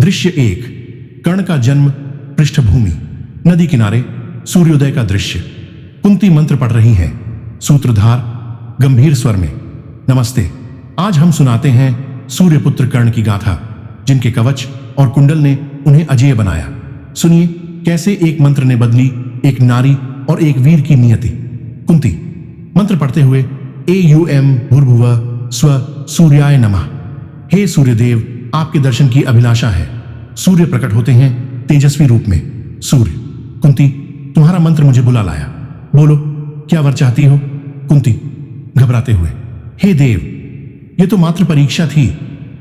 दृश्य 1। कर्ण का जन्म। पृष्ठभूमि नदी किनारे सूर्योदय का दृश्य। कुंती मंत्र पढ़ रही है। सूत्रधार गंभीर स्वर में, नमस्ते। आज हम सुनाते हैं सूर्यपुत्र कर्ण की गाथा, जिनके कवच और कुंडल ने उन्हें अजेय बनाया। सुनिए कैसे एक मंत्र ने बदली एक नारी और एक वीर की नियति। कुंती मंत्र पढ़ते हुए, एयुएम भूर्भुवः स्व सूर्याय नमः। हे सूर्यदेव, आपके दर्शन की अभिलाषा है। सूर्य प्रकट होते हैं तेजस्वी रूप में। सूर्य, कुंती तुम्हारा मंत्र मुझे बुला लाया। बोलो क्या वर चाहती हो? कुंती घबराते हुए, हे देव, ये तो मात्र परीक्षा थी।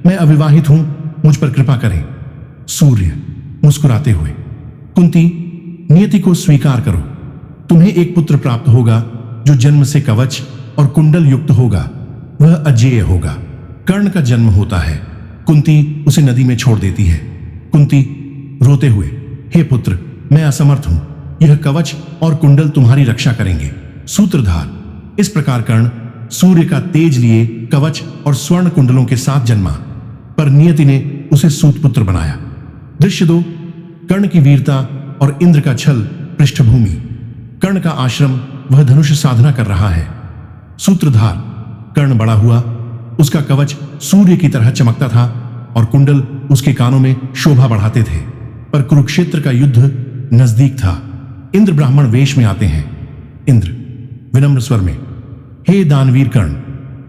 मैं अविवाहित हूं, मुझ पर कृपा करें। सूर्य मुस्कुराते हुए, कुंती नियति को स्वीकार करो। तुम्हें एक पुत्र प्राप्त होगा जो जन्म से कवच और कुंडल युक्त होगा। वह अजेय होगा। कर्ण का जन्म होता है। कुंती उसे नदी में छोड़ देती है। कुंती रोते हुए, हे पुत्र, मैं असमर्थ हूं। यह कवच और कुंडल तुम्हारी रक्षा करेंगे। सूत्रधार, इस प्रकार कर्ण सूर्य का तेज लिए कवच और स्वर्ण कुंडलों के साथ जन्मा, पर नियति ने उसे सूतपुत्र बनाया। दृश्य 2। कर्ण की वीरता और इंद्र का छल। पृष्ठभूमि कर्ण का आश्रम, वह धनुष साधना कर रहा है। सूत्रधार, कर्ण बड़ा हुआ, उसका कवच सूर्य की तरह चमकता था और कुंडल उसके कानों में शोभा बढ़ाते थे। पर कुरुक्षेत्र का युद्ध नजदीक था। इंद्र ब्राह्मण वेश में आते हैं। इंद्र विनम्र स्वर में, हे दानवीर कर्ण,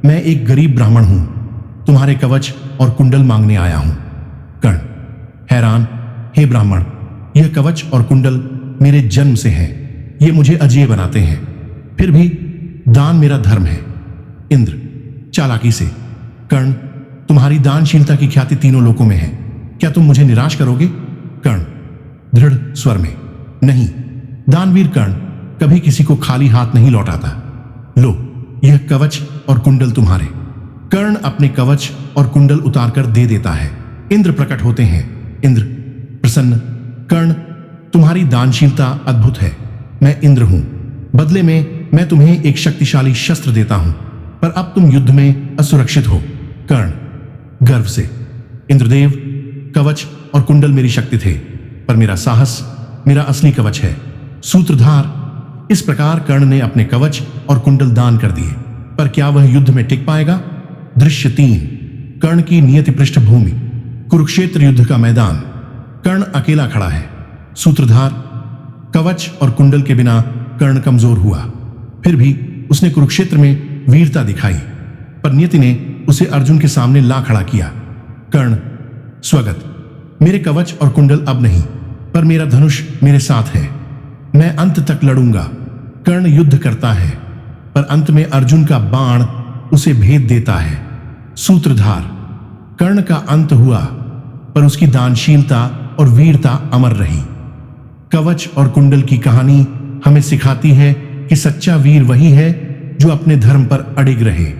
मैं एक गरीब ब्राह्मण हूं, तुम्हारे कवच और कुंडल मांगने आया हूं। कर्ण हैरान, हे ब्राह्मण, यह कवच और कुंडल मेरे जन्म से है। ये मुझे अजेय बनाते हैं, फिर भी दान मेरा धर्म है। इंद्र चालाकी से, कर्ण, तुम्हारी दानशीलता की ख्याति तीनों लोकों में है। क्या तुम मुझे निराश करोगे? कर्ण दृढ़ स्वर में, नहीं। दानवीर कर्ण कभी किसी को खाली हाथ नहीं लौटाता। लो, यह कवच और कुंडल तुम्हारे। कर्ण अपने कवच और कुंडल उतारकर दे देता है। इंद्र प्रकट होते हैं। इंद्र प्रसन्न, कर्ण, तुम्हारी दानशीलता अद्भुत है। मैं इंद्र हूं। बदले में मैं तुम्हें एक शक्तिशाली शस्त्र देता हूं, पर अब तुम युद्ध में असुरक्षित हो। कर्ण गर्व से, इंद्रदेव, कवच और कुंडल मेरी शक्ति थे, पर मेरा साहस मेरा असली कवच है। सूत्रधार, इस प्रकार कर्ण ने अपने कवच और कुंडल दान कर दिए, पर क्या वह युद्ध में टिक पाएगा? दृश्य 3। कर्ण की नियति। पृष्ठभूमि कुरुक्षेत्र युद्ध का मैदान। कर्ण अकेला खड़ा है। सूत्रधार, कवच और कुंडल के बिना कर्ण कमजोर हुआ, फिर भी उसने कुरुक्षेत्र में वीरता दिखाई, पर नियति ने उसे अर्जुन के सामने ला खड़ा किया। कर्ण स्वगत, मेरे कवच और कुंडल अब नहीं, पर मेरा धनुष मेरे साथ है। मैं अंत तक लड़ूंगा। कर्ण युद्ध करता है, पर अंत में अर्जुन का बाण उसे भेद देता है। सूत्रधार, कर्ण का अंत हुआ, पर उसकी दानशीलता और वीरता अमर रही। कवच और कुंडल की कहानी हमें सिखाती है कि सच्चा वीर वही है जो अपने धर्म पर अडिग रहे।